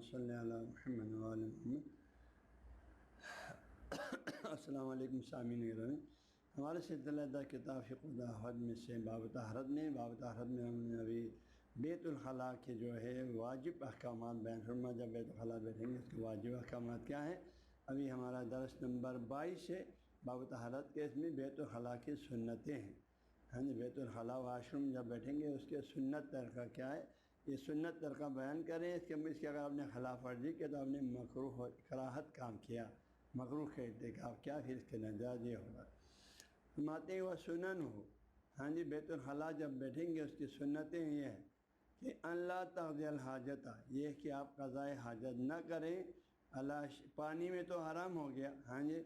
صلی علی محمد وعلی محمد۔ السلام علیکم سامعین گرامی، ہمارے سلسلہ دا کتاب فقہ الدعوۃ میں سے باب طہارت میں ہم نے ابھی بیت الخلاء کے جو ہے واجب احکامات بیان فرما۔ جب بیت الخلاء بیٹھیں گے اس کے واجب احکامات کیا ہیں؟ ابھی ہمارا درس نمبر 22 ہے باب طہارت کے، اس میں بیت الخلاء کی سنتیں ہیں۔ ہاں جی، بیت الخلاء واش روم جب بیٹھیں گے اس کے سنت طریقہ کیا ہے، یہ سنت طریقہ بیان کریں۔ اس کے اگر آپ نے خلاف ورزی کیا تو آپ نے مکروہ کراہت کام کیا، مکروہ کا ارتکاب کیا، پھر اس کے نتیجہ یہ ہوگا۔ فرماتے ہیں وہ سنن ہو، ہاں جی بیت الخلاء جب بیٹھیں گے اس کی سنتیں یہ ہے کہ اللہ تقضی الحاجت، یہ کہ آپ قضائے حاجت نہ کریں۔ اللہ پانی میں تو حرام ہو گیا، ہاں جی،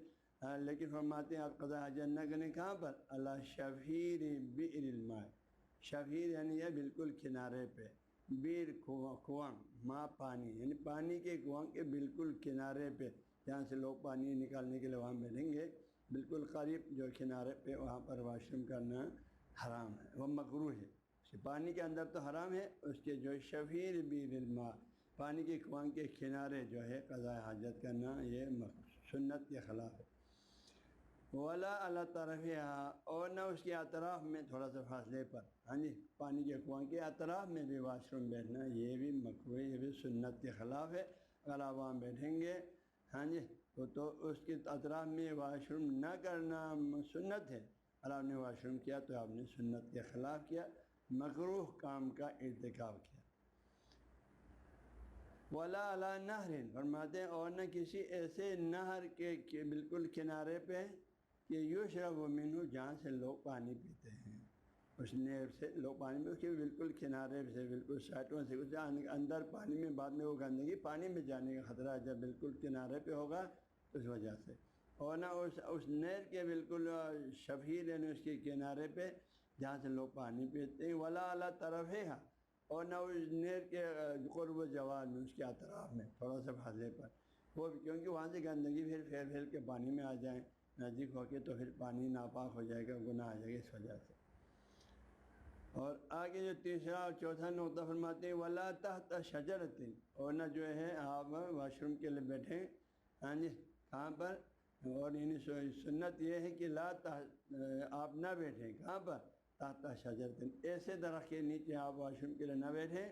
لیکن فرماتے ہیں آپ قضاء حاجت نہ کریں کہاں پر؟ اللہ شفیر بئر الماء، شفیر یعنی یہ بالکل کنارے پہ، بیر کنواں، ماں پانی یعنی پانی کے کنواں کے بالکل کنارے پہ، جہاں سے لوگ پانی نکالنے کے لیے وہاں بیٹھیں گے، بالکل قریب جو کنارے پہ وہاں پر واش روم کرنا حرام ہے، وہ مکروہ ہے۔ پانی کے اندر تو حرام ہے، اس کے جو شفیر بئر الماء، پانی کے کنواں کے کنارے جو ہے قضاء حاجت کرنا یہ سنت کے خلاف ہے۔ ولا اللہ طرفیہ، اور نہ اس کے اطراف میں تھوڑا سا فاصلے پر، ہاں جی پانی کے کنواں کے اطراف میں بھی واش روم بیٹھنا یہ بھی مکروہ، یہ بھی سنت کے خلاف ہے۔ اگر آپ وہاں بیٹھیں گے ہاں جی تو اس کے اطراف میں واش روم نہ کرنا سنت ہے، اگر آپ نے واش روم کیا تو آپ نے سنت کے خلاف کیا، مکروہ کام کا ارتکاب کیا۔ ولا علی نہر، فرماتے ہیں اور نہ کسی ایسے نہر کے بالکل کنارے پہ کہ یشرب منہ، جہاں سے لوگ پانی پیتے ہیں، اس نہر سے لوگ پانی میں اس کے بالکل کنارے سے، بالکل سائٹوں سے کچھ اندر پانی میں، بعد میں وہ گندگی پانی میں جانے کا خطرہ ہے جب بالکل کنارے پہ ہوگا تو اس وجہ سے۔ اور نہ اس نہر کے بالکل شفیر یعنی اس کے کنارے پہ جہاں سے لوگ پانی پیتے ہیں، ولا اعلیٰ طرف ہے، اور نہ اس نہر کے قرب و جوار میں، اس کے اطراف میں تھوڑا سا فاصلے پر، وہ بھی کیونکہ وہاں سے گندگی پھر پھیل کے پانی میں آ جائیں نزدیک ہو کے تو پھر پانی ناپاک ہو جائے گا، گناہ آ جائے گا اس وجہ سے۔ اور آگے جو تیسرا اور چوتھا نقطہ فرماتے ہیں ولا تحت شجرۃ، اور نہ جو ہے آپ واش روم کے لیے بیٹھیں، ہاں جی کہاں پر؟ اور یعنی سنت یہ ہے کہ آپ نہ بیٹھیں کہاں پر؟ تحت شجرۃ، ایسے درخت کے نیچے آپ واش روم کے لیے نہ بیٹھیں،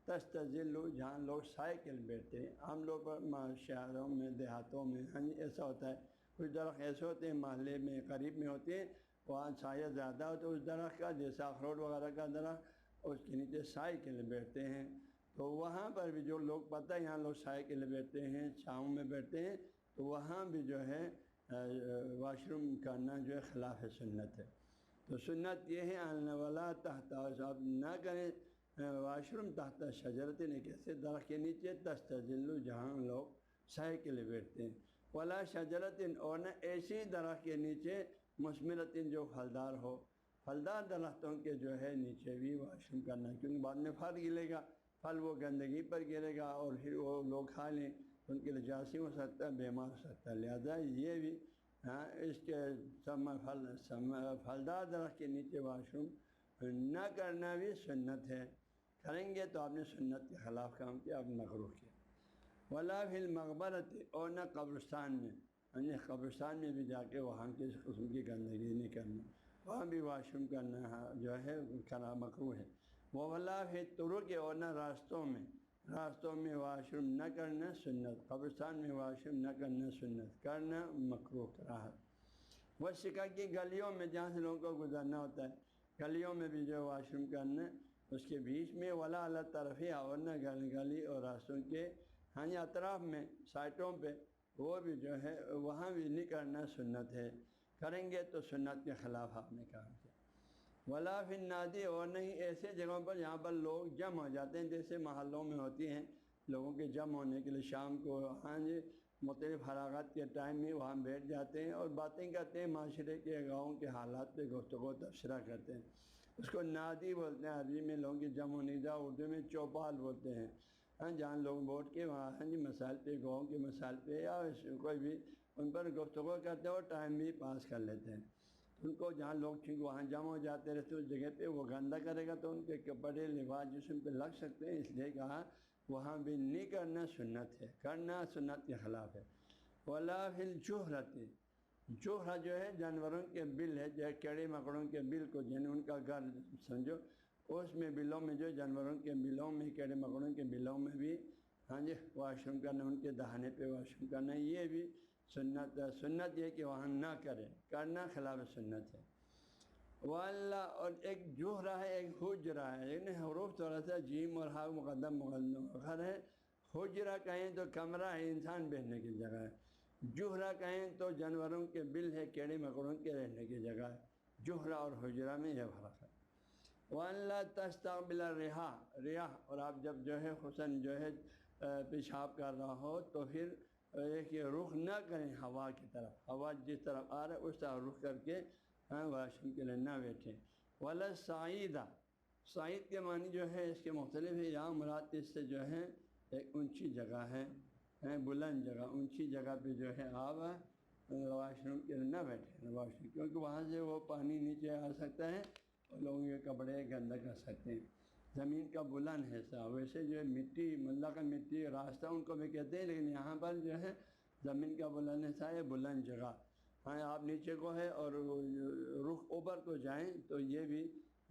تستظل، جہاں لوگ سائے کے لیے بیٹھتے ہیں۔ عام لوگ پر شہروں میں دیہاتوں میں ہاں جی ایسا ہوتا ہے، کچھ درخت ایسے ہوتے ہیں محلے میں قریب میں ہوتے ہیں، وہاں سایہ زیادہ ہوتا ہے اس درخت کا، جیسے اخروٹ وغیرہ کا درخت، اس کے نیچے سائے کے لیے بیٹھتے ہیں۔ تو وہاں پر بھی جو لوگ پتہ ہے یہاں لوگ سائے کے لیے بیٹھتے ہیں، چھاؤں میں بیٹھتے ہیں، تو وہاں بھی جو ہے واش روم کرنا جو ہے خلاف سنت ہے۔ تو سنت یہ ہے ولا تحت، آپ نہ کریں واش روم تحت شجرۃ، ایک ایسے درخت کے نیچے، تستظل، جہاں لوگ سائے کے لیے بیٹھتے ہیں، ولا شجرۃ، اور نہ ایسی درخت کے نیچے مثمرۃ، جو پھلدار ہو، پھلدار درختوں کے جو ہے نیچے بھی واش روم کرنا، کیونکہ بعد میں پھل گرے گا، پھل وہ گندگی پر گرے گا اور پھر وہ لوگ کھا لیں تو ان کے لیے جراثیم ہو سکتا ہے، بیمار ہو سکتا ہے، لہذا یہ بھی اس کے پھلدار درخت کے نیچے واش روم نہ کرنا بھی سنت ہے۔ کریں گے تو آپ نے سنت کے خلاف کام کیا، آپ نے مکروہ کیا۔ ولا فی المقبرۃ، اور نہ قبرستان میں، یعنی قبرستان میں بھی جا کے وہاں کس قسم کی گندگی نہیں کرنا، وہاں بھی واش روم کرنا جو ہے کرنا مکروہ ہے۔ ولا فی الطرق، اور نہ راستوں میں واش روم نہ کرنا سنت، قبرستان میں واش روم نہ کرنا سنت، کرنا مکروہ کراہت۔ وہ شکا کی گلیوں میں جہاں سے لوگوں کو گزرنا ہوتا ہے، گلیوں میں بھی جو واش روم کرنا اس کے بیچ میں، ولا اللہ طرف، اور نہ گلی اور راستوں کے ہاں اطراف میں، سائٹوں پہ، وہ بھی جو ہے وہاں بھی نہیں کرنا سنت ہے، کریں گے تو سنت کے خلاف آپ نے کام کیا۔ ولا فی النادی، اور نہیں ایسے جگہوں پر جہاں پر لوگ جمع ہو جاتے ہیں، جیسے محلوں میں ہوتی ہیں لوگوں کے جمع ہونے کے لیے شام کو، ہاں جی مختلف فراغت کے ٹائم میں وہاں بیٹھ جاتے ہیں اور باتیں کرتے ہیں، معاشرے کے گاؤں کے حالات پہ گفتگو تبصرہ کرتے ہیں، اس کو نادی بولتے ہیں عربی میں، لوگوں کی جمع ہونے کا اردو میں چوپال بولتے ہیں، ہاں جہاں لوگ بیٹھ کے وہاں ہاں جی مسائل پہ، گاؤں کے مسائل پہ یا کوئی بھی ان پر گفتگو کرتے ہیں اور ٹائم بھی پاس کر لیتے ہیں۔ ان کو جہاں لوگ چونکہ وہاں جمع ہو جاتے رہتے اس جگہ پہ، وہ گندہ کرے گا تو ان کے کپڑے لباس جسم پہ لگ سکتے ہیں، اس لیے کہا وہاں بھی نہیں کرنا سنت ہے، کرنا سنت کے خلاف ہے۔ ولا فی الجہرۃ، جوہرہ جو ہے جانوروں کے بل ہے، جو کیڑے مکڑوں کے بل کو جن ان کا گھر سمجھو، اس میں بلوں میں جو جانوروں کے بلوں میں کیڑے مکڑوں کے بلوں میں بھی ہاں جی واش روم کرنا، ان کے دہانے پہ واش روم کرنا، یہ بھی سنت ہے۔ سنت یہ کہ وہاں نہ کریں، کرنا خلاف سنت ہے۔ واللہ، اور ایک جوہرہ ہے ایک حجرہ ہے، یعنی حروف تھوڑا سا جیم اور ہا مقدم مؤخر ہے۔ حجرہ کہیں تو کمرہ ہے، انسان بیٹھنے کی جگہ ہے۔ جوہرہ کہیں تو جانوروں کے بل ہے، کیڑے مکڑوں کے رہنے کی جگہ ہے۔ جوہرہ اور حجرہ میں یہ فرق ہے۔ وَأَنْ تَسْتَقْبِلَ الرِّيَاحَ، ریاح، اور آپ جب جو ہے حسن جو ہے پیشاب کر رہا ہو تو پھر ایک رخ نہ کریں ہوا کی طرف، ہوا جس طرف آ رہا ہے اس طرف رخ کر کے واش روم کے لیے نہ بیٹھیں۔ وَلَا الصَّعِيدَ، صعید کے معنی جو ہے اس کے مختلف ہے، یہاں مراد اس سے جو ہے ایک اونچی جگہ ہے، بلند جگہ، اونچی جگہ پہ جو ہے آپ واش روم کے لیے نہ بیٹھیں واش روم، کیونکہ وہاں سے وہ پانی نیچے آ سکتا ہے اور لوگوں کے کپڑے گندا کر سکتے ہیں۔ زمین کا بلند حصہ، ویسے جو ہے مٹی ملا کا مٹی راستہ ان کو بھی کہتے ہیں، لیکن یہاں پر جو ہے زمین کا بلند حصہ ہے، بلند جگہ، ہاں آپ نیچے کو ہے اور رخ اوپر کو جائیں تو یہ بھی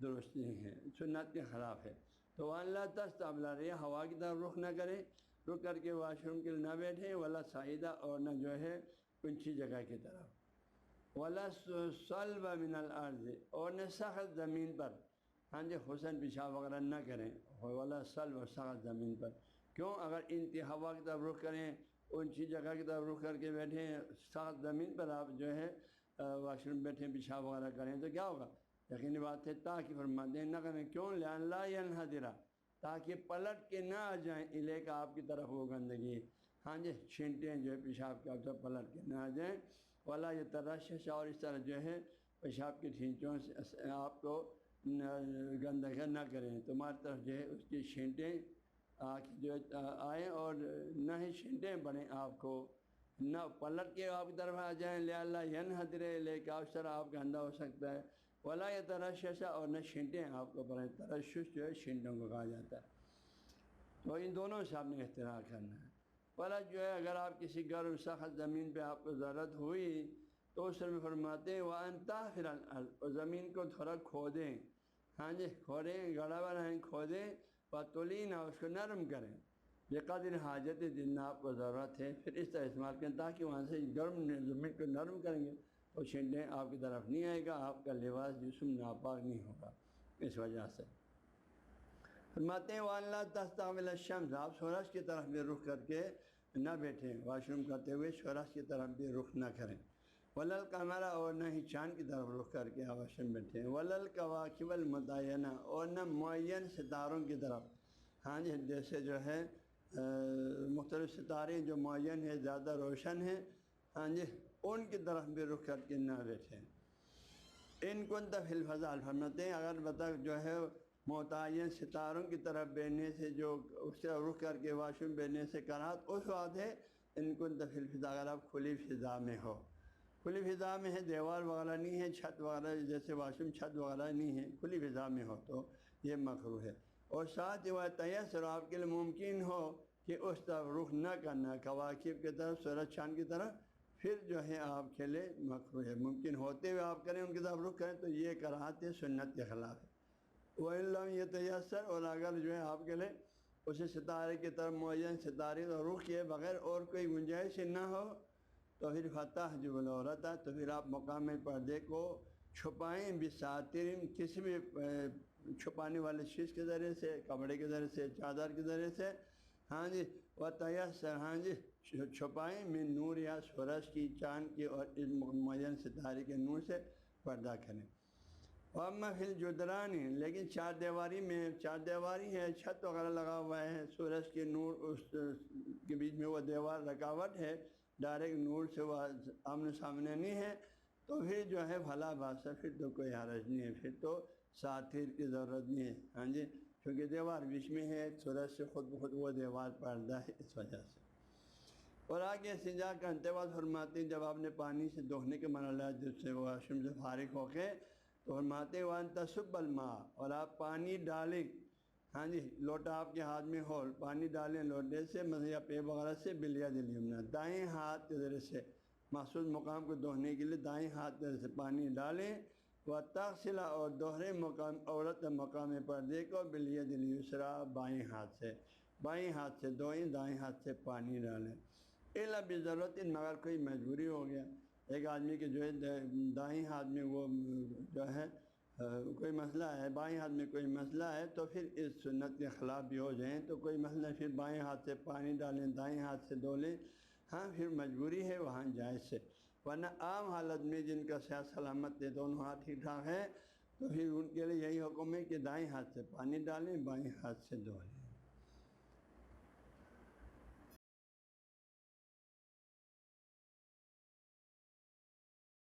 درست نہیں ہے، سنت کے خلاف ہے۔ تو اللہ تستقبل الرِّيَاحَ، ہوا کی طرف رخ نہ کریں، رک کر کے واش روم کے لیے نہ بیٹھیں۔ ولا صعیدہ، اور نہ جو ہے اونچی جگہ کی طرف۔ ولا صلب من الارض، اور نہ سخت زمین پر، ہاں جی حسن پیشاب وغیرہ نہ کریں۔ ولا صلب، سخت زمین پر، کیوں؟ اگر انتہا ہوا کی طرف رخ کریں، اونچی جگہ کی طرف رخ کر کے بیٹھیں، سخت زمین پر آپ جو ہے واش روم بیٹھیں پیشاب وغیرہ کریں تو کیا ہوگا؟ یقینی بات ہے تاکہ فرماتے ہیں نہ کریں، کیوں؟ لئلا ینحدر، تاکہ پلٹ کے نہ آ جائیں الے کا آپ کی طرف وہ گندگی، ہاں جی چھینٹیں جو ہے پیشاب کے آپ پلٹ کے نہ آ جائیں۔ ولا یترشش، اور اس طرح جو ہے پیشاب کی چھینٹوں سے آپ کو گندگی نہ کریں، تمہاری طرف جو ہے اس کی چھینٹیں جو آئیں اور نہ ہی چھینٹیں پڑیں آپ کو، نہ پلٹ کے آپ کی طرف آ جائیں، لئلا ینحدر لے کے اس طرح آپ گندا ہو سکتا ہے۔ ولا یترشش، اور نہ چھینٹیں آپ کو پڑیں، ترشش جو ہے چھینٹوں کو کہا جاتا ہے۔ تو ان دونوں سے آپ نے احتراز کرنا ہے۔ ولا جو ہے اگر آپ کسی گرم سخت زمین پہ آپ کو ضرورت ہوئی تو اس میں فرماتے ہیں وَأَن تَحْفِرَ الْأَرْضَ، اور زمین کو تھوڑا کھودیں، ہاں جی کھودیں، گڑھا بنائیں، کھودیں، وَتُلِينَ، اس کو نرم کریں، بقدر حاجت جتنا آپ کو ضرورت ہے، پھر اس طرح استعمال کریں تاکہ وہاں سے گرم زمین کو نرم کریں گے تو چھینٹیں آپ کی طرف نہیں آئے گا، آپ کا لباس جسم ناپاک نہیں ہوگا اس وجہ سے۔ فرماتے ہیں وَأَن لَا تَسْتَقْبِلَ الشَّمْسَ، آپ سورج کی طرف بھی رخ کر کے نہ بیٹھیں، واش روم کرتے ہوئے سورج کی طرف بھی رخ نہ کریں۔ وَلَا الْقَمَرَ، اور نہ ہی چاند کی طرف رخ کر کے واش روم بیٹھیں۔ وَلَا الْكَوَاكِبَ الْمُتَعَيَّنَةَ، اور نہ معین ستاروں کی طرف، ہاں جی جیسے جو ہے مختلف ستارے جو معین ہے، زیادہ روشن ہیں، ہاں جی ان کی طرف بھی رخ کر کے نہ بیٹھیں۔ ان کنت فی الفضاء، فرماتے ہیں اگر بتا جو ہے متعین ستاروں کی طرف بیٹھنے سے، جو اس طرف رخ کر کے واش روم بیٹھنے سے کراہت اس وقت ہے ان کنت فی الفضاء، اگر آپ کھلی فضا میں ہو، کھلی فضا میں ہے، دیوار وغیرہ نہیں ہے، چھت وغیرہ جیسے واش روم چھت وغیرہ نہیں ہے، کھلی فضا میں ہو تو یہ مکروہ ہے۔ اور ساتھ ہی وہ تیسر، آپ کے لیے ممکن ہو کہ اس طرف رخ نہ کرنا، کواکب کی طرف، سورج چاند کی طرف، پھر جو ہے آپ کے لیے مکروہ ہے، ممکن ہوتے ہوئے آپ کریں ان کی طرف رخ کریں تو یہ کراہت ہے، سنت کے خلاف ہے۔ وَإِن لَّمْ يَتَيَسَّرْ، اور اگر جو ہے آپ کے لیے اسی ستارے کی طرف معین ستارے کا رخ کیے بغیر اور کوئی گنجائش نہ ہو تو پھر فَتَحْجُبُ الْعَوْرَةَ، تو پھر آپ مقامی پردے کو چھپائیں، بِسَاتِرٍ، کسی بھی چھپانے والے چیز کے ذریعے سے، کپڑے کے ذریعے سے، چادر کے ذریعے سے، ہاں جی وَتَيَسَّرْ، ہاں جی چھپائیں، من نور، یا سورج کی، چاند کی اور اس معین ستارے کے نور سے پردہ کریں۔ وَأَمَّا فِي الْجُدْرَانِ، لیکن چار دیواری میں، چار دیواری ہے، چھت وغیرہ لگا ہوا ہے، سورج کے نور اس کے بیچ میں وہ دیوار رکاوٹ ہے، ڈائریکٹ نور سے وہ آمنے سامنے نہیں ہے، تو پھر جو ہے فلا باس، پھر تو کوئی حرج نہیں ہے، پھر تو ساتیر کی ضرورت نہیں ہے، ہاں جی کیونکہ دیوار بیچ میں ہے، سورج سے خود بخود وہ دیوار پردہ ہے اس وجہ سے۔ اور آگے استنجا کرتے وقت فرماتے ہیں جب آپ نے پانی سے دھونے کے مرحلہ جس سے واش روم سے فارغ ہو کے تو فرماتے وَأَن تَصُبَّ الْمَاءَ، اور آپ پانی ڈالیں، ہاں جی لوٹا آپ کے ہاتھ میں ہو، پانی ڈالیں لوٹے سے مثلا یا پے وغیرہ سے بالید الیمنا، دائیں ہاتھ کے ذریعے سے مخصوص مقام کو دھونے کے لیے دائیں ہاتھ کے ذریعے سے پانی ڈالیں، و تغسل اور دوہرے مقام عورت مقام پردے کو بالید الیسرا بائیں ہاتھ سے دھوئیں، دائیں ہاتھ سے پانی ڈالیں۔ الا بضرورت مگر کوئی مجبوری ہو گیا، ایک آدمی کے جو ہے دائیں ہاتھ میں وہ جو ہے کوئی مسئلہ ہے، بائیں ہاتھ میں کوئی مسئلہ ہے، تو پھر اس سنت کے خلاف بھی ہو جائیں تو کوئی مسئلہ، پھر بائیں ہاتھ سے پانی ڈالیں، دائیں ہاتھ سے دھو لیں، ہاں پھر مجبوری ہے وہاں جائز ہے۔ ورنہ عام حالت میں جن کا صحت سلامت ہے، دونوں ہاتھ ٹھیک ٹھاک ہے، تو پھر ان کے لیے یہی حکم ہے کہ دائیں ہاتھ سے پانی ڈالیں، بائیں ہاتھ سے دھو لیں۔